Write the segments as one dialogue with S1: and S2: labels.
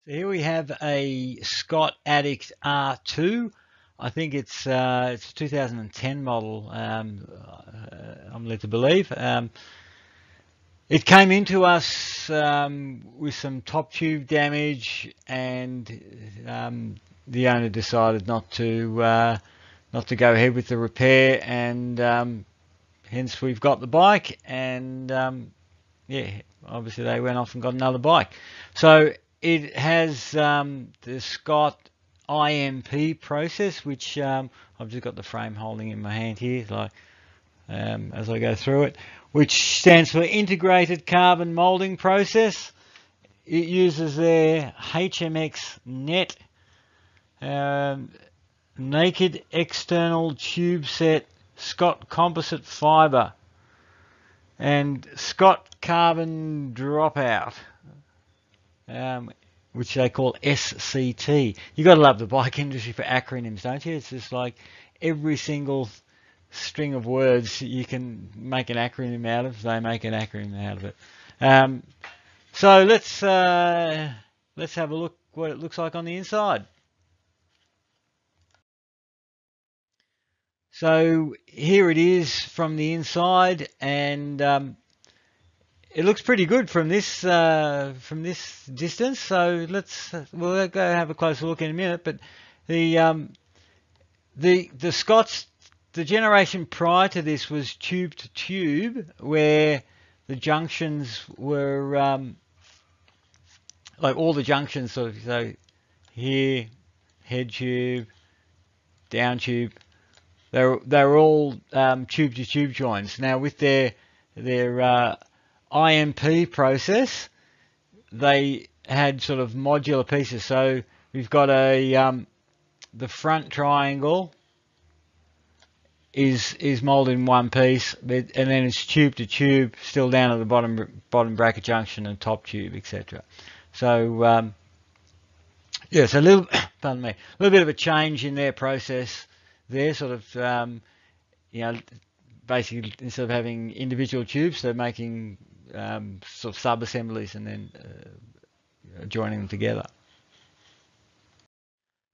S1: So here we have a Scott Addict R2. I think it's a 2010 model. I'm led to believe. It came into us with some top tube damage, and the owner decided not to go ahead with the repair, and hence we've got the bike. And yeah, obviously they went off and got another bike. So it has the Scott IMP process, which I've just got the frame holding in my hand here, so as I go through it, which stands for Integrated Carbon Molding Process. It uses their HMX net naked external tube set Scott composite fiber and Scott carbon dropout, which they call SCT. You got to love the bike industry for acronyms, don't you? It's just like every single string of words you can make an acronym out of, they make an acronym out of it. So let's have a look what it looks like on the inside. So here it is from the inside, and it looks pretty good from this distance. So we'll go have a closer look in a minute. But the Scots, the generation prior to this was tube to tube, where the junctions were like all the junctions. So here, head tube, down tube. They're all tube to tube joints. Now with their IMP process, they had sort of modular pieces. So we've got the front triangle is molded in one piece, and then it's tube to tube, still down at the bottom bracket junction and top tube, etc. So yeah, so pardon me, a little bit of a change in their process. They're sort of, basically instead of having individual tubes, they're making sort of sub-assemblies and then joining them together.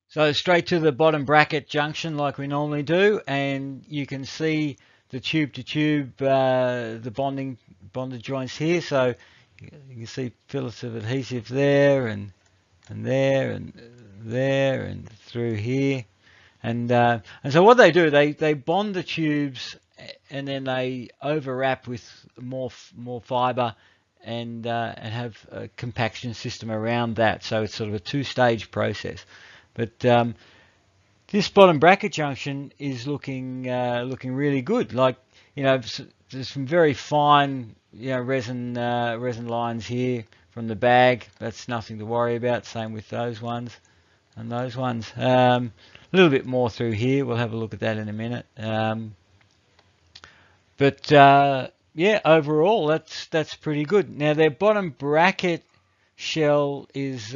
S1: So straight to the bottom bracket junction like we normally do, and you can see the tube to tube, the bonded joints here. So you can see fillets of adhesive there and there and there and through here. And so what they do, they bond the tubes, and then they overwrap with more fiber, and have a compaction system around that. So it's sort of a two-stage process. But this bottom bracket junction is looking really good. Like, there's some very fine resin lines here from the bag. That's nothing to worry about. Same with those ones and those ones. A little bit more through here. We'll have a look at that in a minute. But yeah, overall that's pretty good. Now their bottom bracket shell is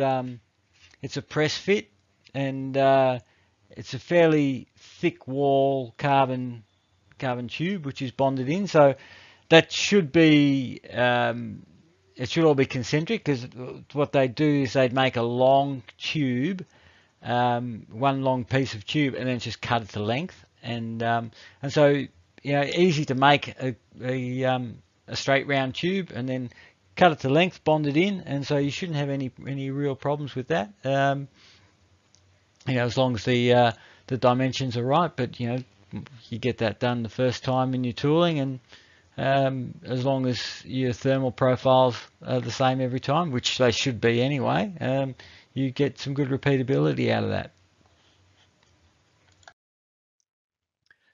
S1: it's a press fit, and it's a fairly thick wall carbon tube which is bonded in. So that should be it should all be concentric, because what they do is they'd make a long tube, one long piece of tube, and then just cut it to length, and so easy to make a straight round tube and then cut it to length, bond it in, and so you shouldn't have any real problems with that. As long as the dimensions are right, but you get that done the first time in your tooling, and as long as your thermal profiles are the same every time, which they should be anyway, you get some good repeatability out of that.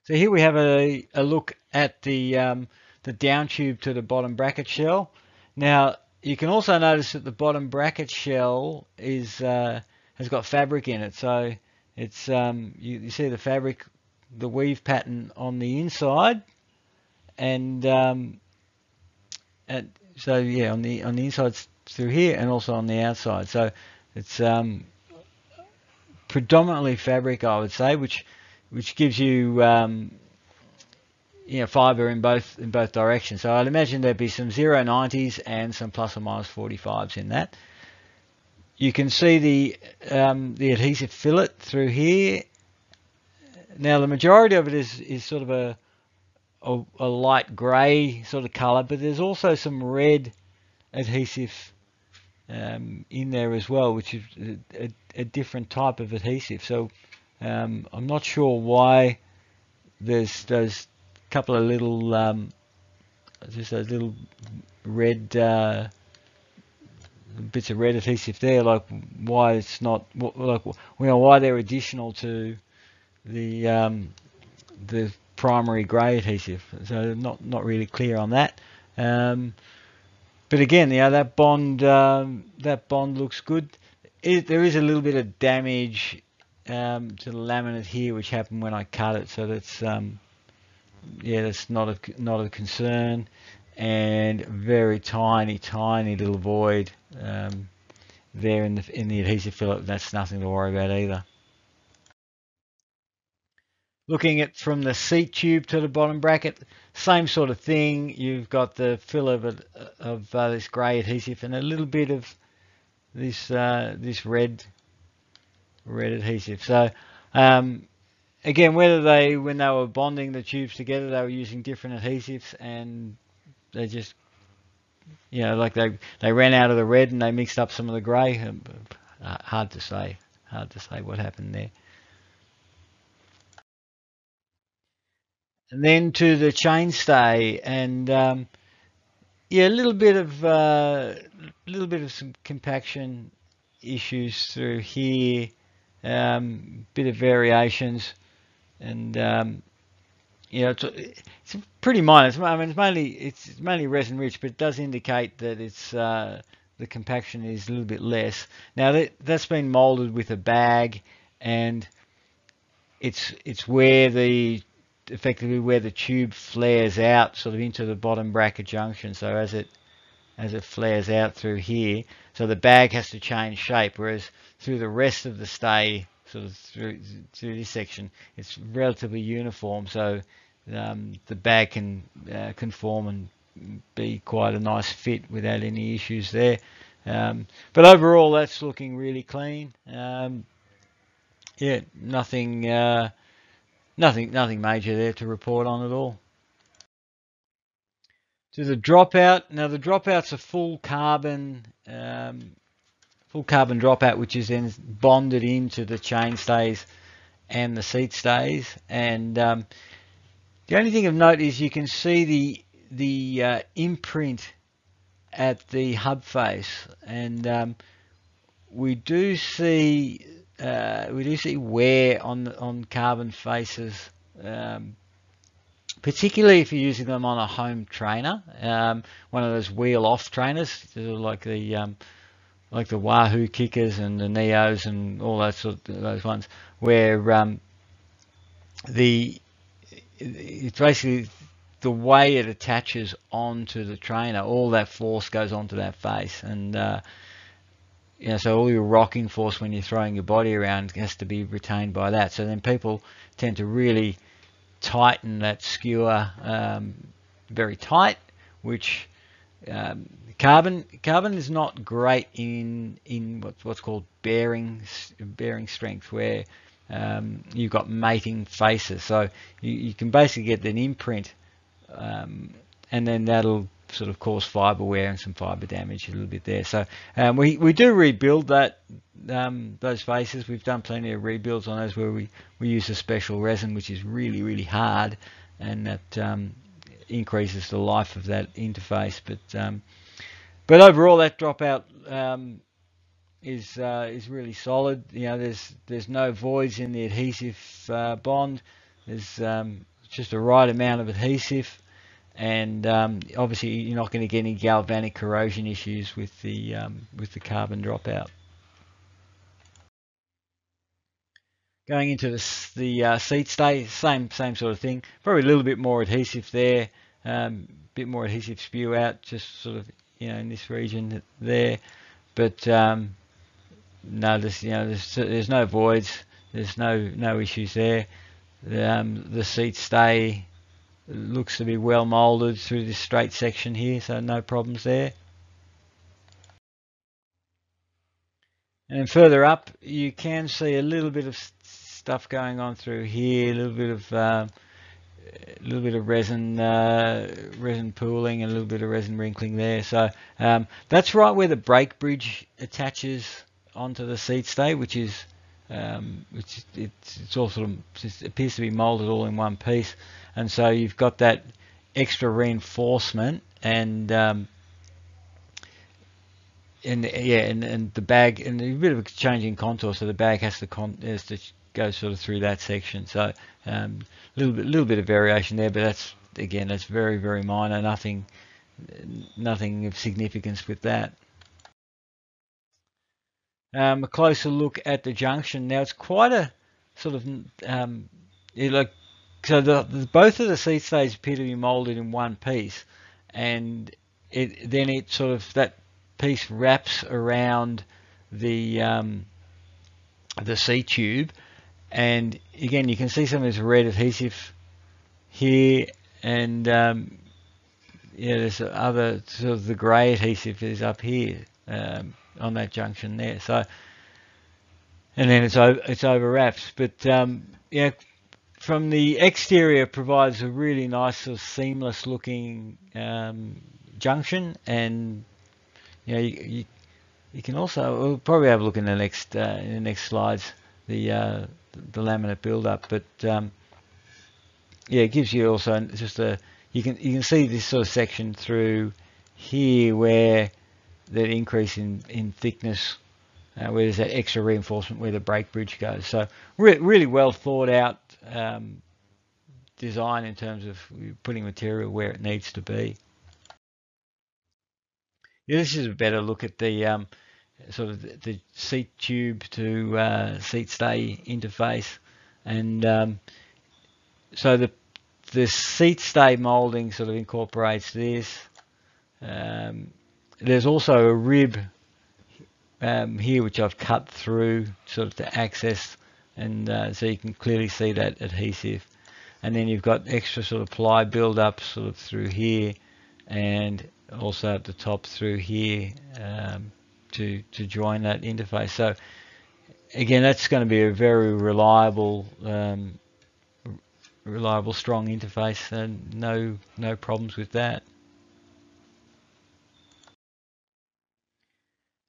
S1: So here we have a look at the down tube to the bottom bracket shell. Now you can also notice that the bottom bracket shell has got fabric in it. So it's you see the fabric, the weave pattern on the inside, and so yeah, on the inside through here, and also on the outside. So it's predominantly fabric, I would say, which gives you fiber in both directions. So I'd imagine there'd be some 090s and some plus or minus 45s in that. You can see the adhesive fillet through here. Now the majority of it is sort of a light grey sort of colour, but there's also some red adhesive in there as well, which is a different type of adhesive. So I'm not sure why there's those couple of little just those little red bits of red adhesive there, like why it's not, like, you know, why they're additional to the primary grey adhesive. So not really clear on that. But again, you know, that bond looks good. There is a little bit of damage to the laminate here, which happened when I cut it. So that's yeah, that's not a concern. And very tiny little void there in the adhesive fillet. That's nothing to worry about either. Looking at from the seat tube to the bottom bracket, same sort of thing. You've got the fillet of this grey adhesive and a little bit of this this red adhesive. So again, when they were bonding the tubes together, they were using different adhesives, and they just, you know, like they ran out of the red and they mixed up some of the grey. Hard to say what happened there. And then to the chainstay, and yeah, a little bit of some compaction issues through here, bit of variations, and you know, it's pretty minor. I mean, it's mainly resin rich, but it does indicate that it's the compaction is a little bit less. Now that's been molded with a bag, and it's where effectively where the tube flares out sort of into the bottom bracket junction. So as it flares out through here, so the bag has to change shape, whereas through the rest of the stay, sort of through this section, it's relatively uniform. So the bag can conform and be quite a nice fit without any issues there. But overall, that's looking really clean. Yeah, nothing major there to report on at all. To the dropout. Now the dropout's a full carbon dropout, which is then bonded into the chain stays and the seat stays. And the only thing of note is you can see the imprint at the hub face, and we do see wear on carbon faces, particularly if you're using them on a home trainer, one of those wheel-off trainers, like the Wahoo kickers and the Neos and all those ones, where it's basically the way it attaches onto the trainer, all that force goes onto that face, and you know, so all your rocking force when you're throwing your body around has to be retained by that. So then people tend to really tighten that skewer very tight, which carbon is not great in what's called bearing strength, where you've got mating faces. So you can basically get an imprint, and then that'll sort of cause fiber wear and some fiber damage a little bit there. So we do rebuild those faces. We've done plenty of rebuilds on those where we use a special resin which is really hard, and that increases the life of that interface. But overall, that dropout is really solid. You know, there's no voids in the adhesive bond. There's just the right amount of adhesive. And obviously you're not going to get any galvanic corrosion issues with the carbon dropout. Going into the seat stay, same sort of thing. Probably a little bit more adhesive there, bit more adhesive spew out, just sort of, you know, in this region there. But no, there's no voids, there's no issues there. The seat stay looks to be well molded through this straight section here, so no problems there. And then further up, you can see a little bit of stuff going on through here, a little bit of resin pooling, and a little bit of resin wrinkling there. So that's right where the brake bridge attaches onto the seat stay, which it's all sort of, it appears to be molded all in one piece, and so you've got that extra reinforcement and the bag, and a bit of a change in contour, so the bag has to go sort of through that section. So little bit of variation there, but that's very, very minor. Nothing of significance with that. A closer look at the junction. Now it's quite a sort of both of the seat stays appear to be molded in one piece, and that piece wraps around the seat tube, and again you can see some of this red adhesive here, and there's other sort of the grey adhesive is up here on that junction there. So, and then it's over wraps, but from the exterior provides a really nice sort of seamless looking junction, and you can also, we'll probably have a look in the next slides, the laminate build up, but it gives you also just you can see this sort of section through here where that increase in thickness, where there's that extra reinforcement where the brake bridge goes. So really well thought out design in terms of putting material where it needs to be. This is a better look at the sort of the seat tube to seat stay interface, and so the seat stay molding sort of incorporates this. There's also a rib here which I've cut through sort of to access, and so you can clearly see that adhesive, and then you've got extra sort of ply build up sort of through here, and also at the top through here to join that interface. So again, that's going to be a very reliable strong interface, and no problems with that.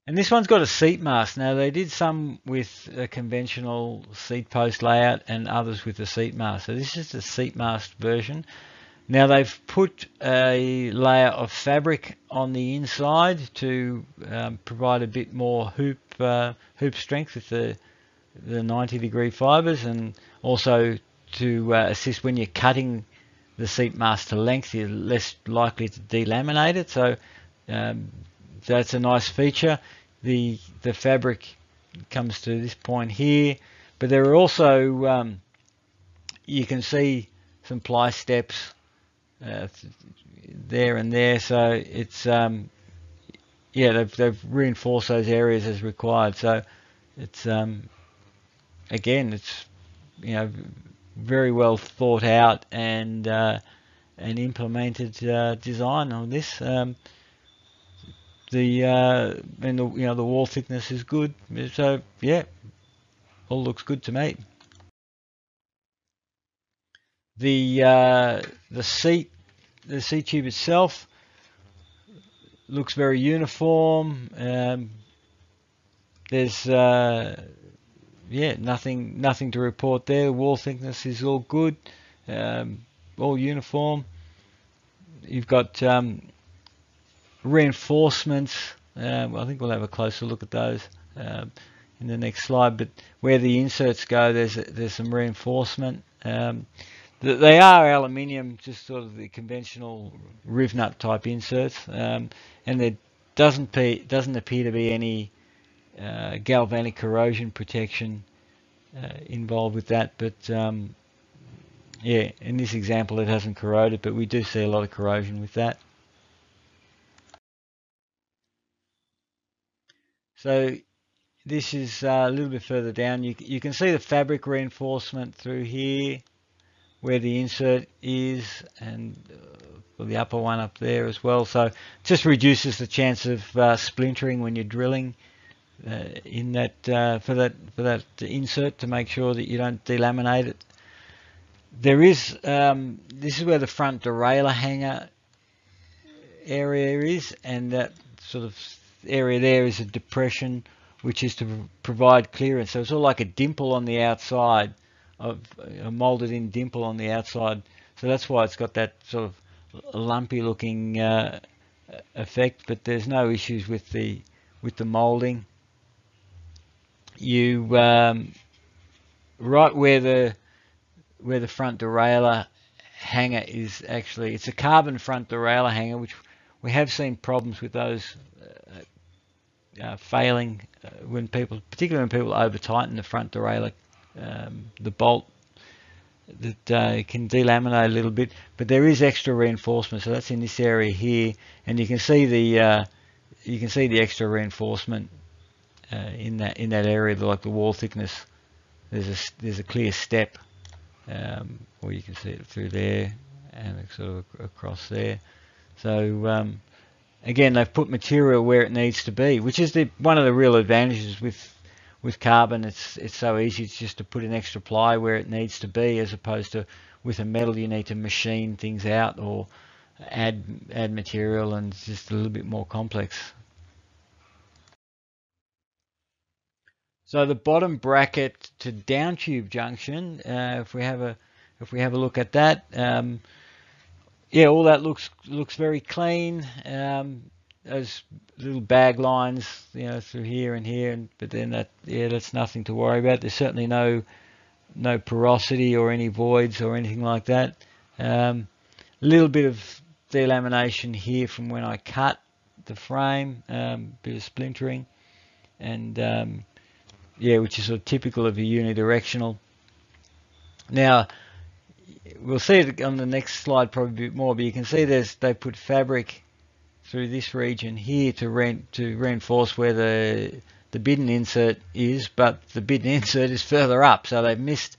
S1: And this one's got a seat mast. Now they did some with a conventional seat post layout and others with a seat mast. So this is the seat mast version. Now they've put a layer of fabric on the inside to provide a bit more hoop strength with the 90-degree fibers, and also to assist when you're cutting the seat mast to length, you're less likely to delaminate it. So that's a nice feature. The fabric comes to this point here, but there are also you can see some ply steps there and there. So it's they've reinforced those areas as required. So it's again, it's very well thought out and implemented design on this. The wall thickness is good, so yeah, all looks good to me. The seat tube itself looks very uniform. There's nothing to report there. The wall thickness is all good, all uniform. You've got reinforcements. I think we'll have a closer look at those in the next slide. But where the inserts go, there's some reinforcement. They are aluminium, just sort of the conventional riv nut type inserts, and there doesn't appear to be any galvanic corrosion protection involved with that. But in this example it hasn't corroded, but we do see a lot of corrosion with that. So this is a little bit further down. You can see the fabric reinforcement through here where the insert is, and the upper one up there as well. So it just reduces the chance of splintering when you're drilling in that for that insert to make sure that you don't delaminate it. There is this is where the front derailleur hanger area is, and that sort of area there is a depression which is to provide clearance. So it's all like a dimple on the outside, of a molded in dimple on the outside. So that's why it's got that sort of lumpy looking effect, but there's no issues with the molding. You right where the front derailleur hanger is, actually it's a carbon front derailleur hanger, which we have seen problems with those failing particularly when people over tighten the front derailleur, the bolt, that can delaminate a little bit, but there is extra reinforcement. So that's in this area here, and you can see the extra reinforcement in that area, like the wall thickness. There's a clear step, or you can see it through there and sort of across there. So again, they've put material where it needs to be, which is one of the real advantages with carbon. It's so easy. It's just to put an extra ply where it needs to be, as opposed to with a metal you need to machine things out or add material, and it's just a little bit more complex. So the bottom bracket to down tube junction, if we have a look at that, yeah, all that looks very clean. Those little bag lines, through here and here, but then that's nothing to worry about. There's certainly no porosity or any voids or anything like that. A little bit of delamination here from when I cut the frame, bit of splintering, and yeah, which is sort of typical of a unidirectional. Now, we'll see it on the next slide probably a bit more, but you can see they put fabric through this region here to reinforce where the bidon insert is, but the bidon insert is further up, so they've missed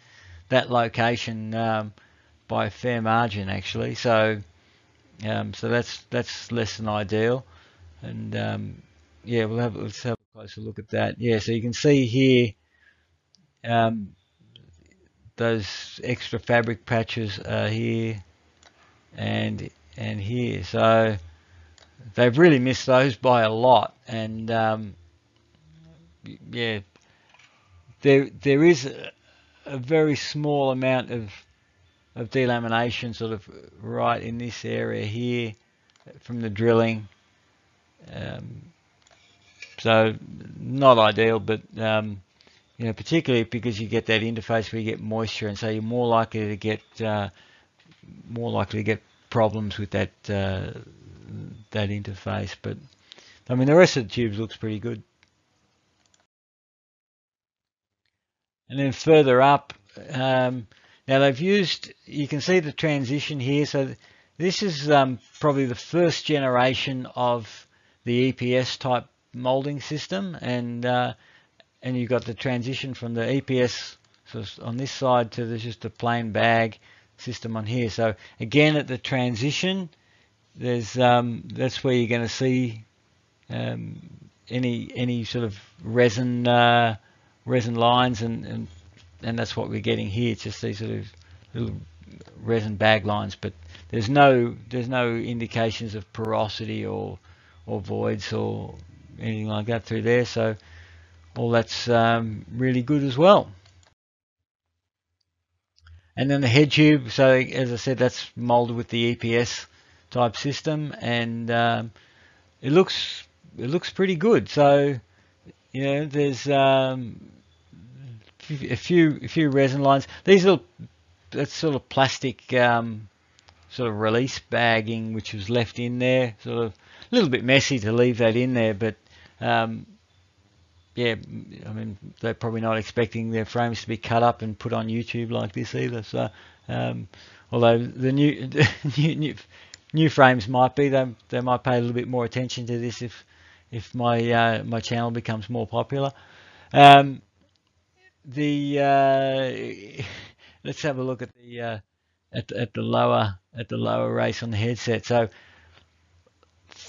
S1: that location by a fair margin, actually. So so that's less than ideal, and yeah, let's have a closer look at that. Yeah, so you can see here those extra fabric patches are here and here, so they've really missed those by a lot. And yeah, there is a very small amount of delamination sort of right in this area here from the drilling, so not ideal, but particularly because you get that interface where you get moisture, and so you're more likely to get problems with that interface. But I mean, the rest of the tubes looks pretty good. And then further up, now they've used, you can see the transition here. So this is probably the first generation of the EPS type molding system, and you've got the transition from the EPS on this side to there's just a plain bag system on here. So again, at the transition, there's that's where you're going to see any sort of resin lines, and that's what we're getting here. It's just these sort of little resin bag lines, but there's no indications of porosity or voids or anything like that through there. So all that's really good as well. And then the head tube, so as I said, that's molded with the EPS type system, and it looks pretty good. So there's a few resin lines. These are, that's sort of plastic sort of release bagging which was left in there, sort of a little bit messy to leave that in there, but yeah, I mean, they're probably not expecting their frames to be cut up and put on YouTube like this either. So although the new frames might be, they might pay a little bit more attention to this if my my channel becomes more popular. Let's have a look at the lower race on the headset. So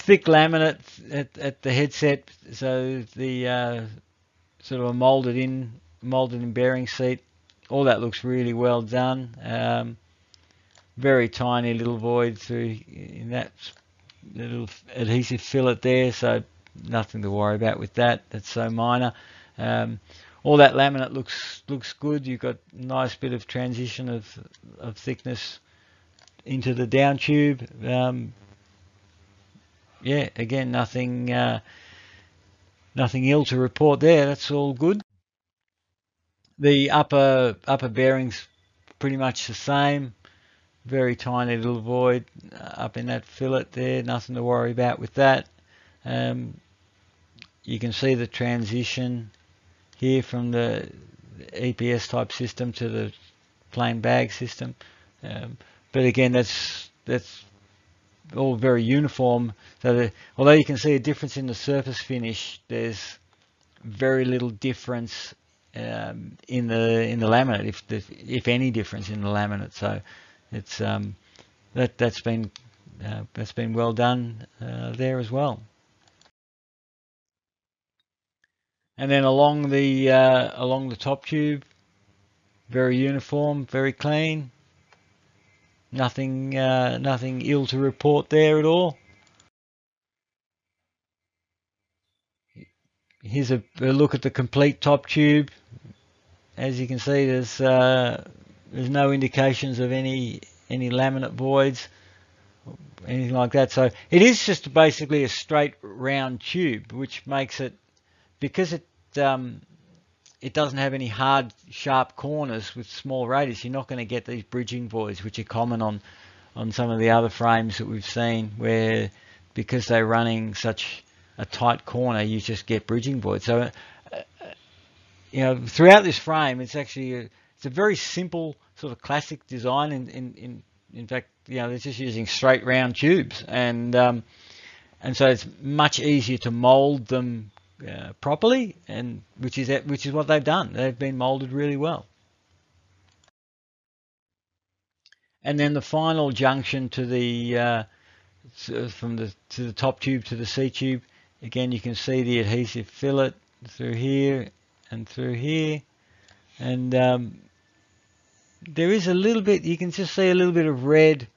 S1: thick laminate at the headset, so the sort of a molded in bearing seat. All that looks really well done. Very tiny little void through in that little adhesive fillet there, so nothing to worry about with that. That's so minor. All that laminate looks good. You've got a nice bit of transition of thickness into the down tube. Yeah, again, nothing ill to report there. That's all good. The upper bearings pretty much the same. Very tiny little void up in that fillet there. Nothing to worry about with that. You can see the transition here from the EPS type system to the plain bag system. But again, that's all very uniform. So although you can see a difference in the surface finish, there's very little difference in the laminate, if any difference in the laminate. So it's that's been well done there as well. And then along the top tube, very uniform, very clean. Nothing ill to report there at all. Here's a look at the complete top tube. As you can see, there's no indications of any laminate voids, anything like that. So it is just basically a straight round tube, which makes it, because it doesn't have any hard sharp corners with small radius, you're not going to get these bridging voids, which are common on some of the other frames that we've seen, where because they're running such a tight corner, you just get bridging voids. So you know, throughout this frame, it's actually it's a very simple sort of classic design. In fact, you know, they're just using straight round tubes, and so it's much easier to mold them properly, and which is what they've done. They've been molded really well. And then the final junction to the to the top tube to the C tube, again you can see the adhesive fillet through here and through here, and there is a little bit, you can just see a little bit of red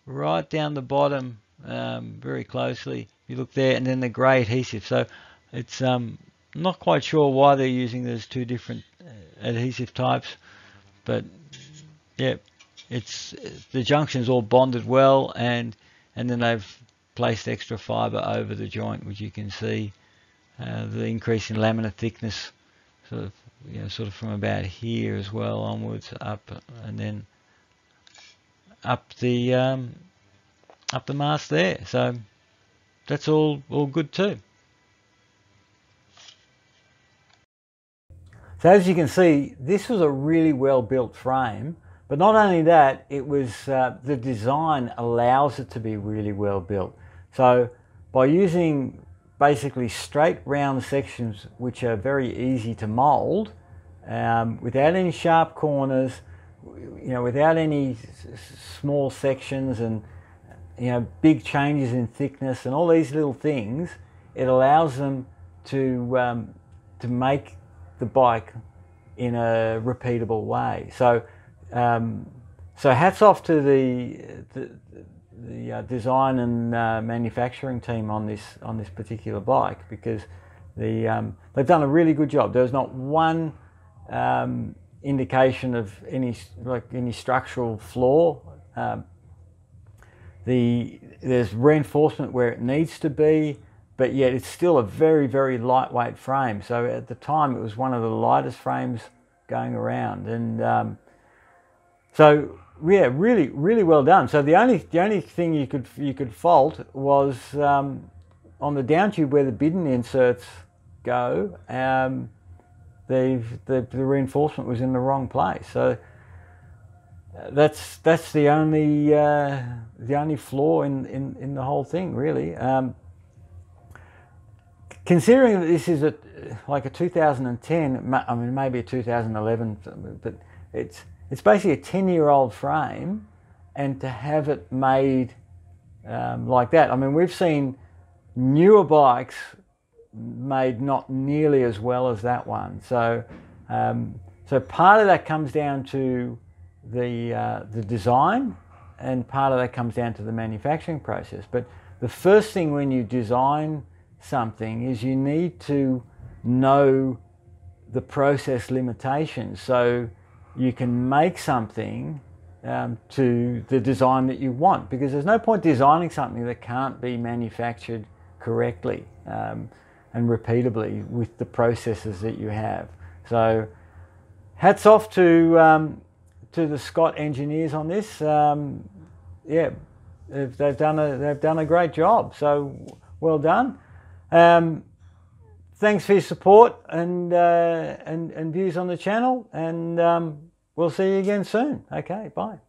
S1: right down the bottom, very closely. You look there, and then the grey adhesive. So it's not quite sure why they're using those two different adhesive types, but yeah, it's the junction's all bonded well, and then they've placed extra fibre over the joint, which you can see the increase in laminate thickness, sort of from about here as well onwards up, and then up the mast there. So that's all good too. So as you can see, this was a really well built frame, but not only that, it was the design allows it to be really well built. So by using basically straight round sections which are very easy to mold, without any sharp corners, you know, without any small sections and, you know, big changes in thickness and all these little things, it allows them to make the bike in a repeatable way. So so hats off to the design and manufacturing team on this particular bike, because they've done a really good job. There's not one indication of any structural flaw. There's reinforcement where it needs to be, but yet it's still a very, very lightweight frame. So at the time, it was one of the lightest frames going around, and so yeah, really, really well done. So the only thing you could fault was on the down tube where the bidon inserts go. The reinforcement was in the wrong place. So that's the only flaw in the whole thing, really. Considering that this is like a 2010, I mean maybe a 2011, but it's basically a 10-year-old frame, and to have it made like that. I mean, we've seen newer bikes made not nearly as well as that one. So so part of that comes down to the design, and part of that comes down to the manufacturing process. But the first thing when you design something is you need to know the process limitations, so you can make something to the design that you want, because there's no point designing something that can't be manufactured correctly and repeatably with the processes that you have. So hats off to the Scott engineers on this. Yeah, they've done a great job. So well done. Thanks for your support and views on the channel, and we'll see you again soon. Okay, bye.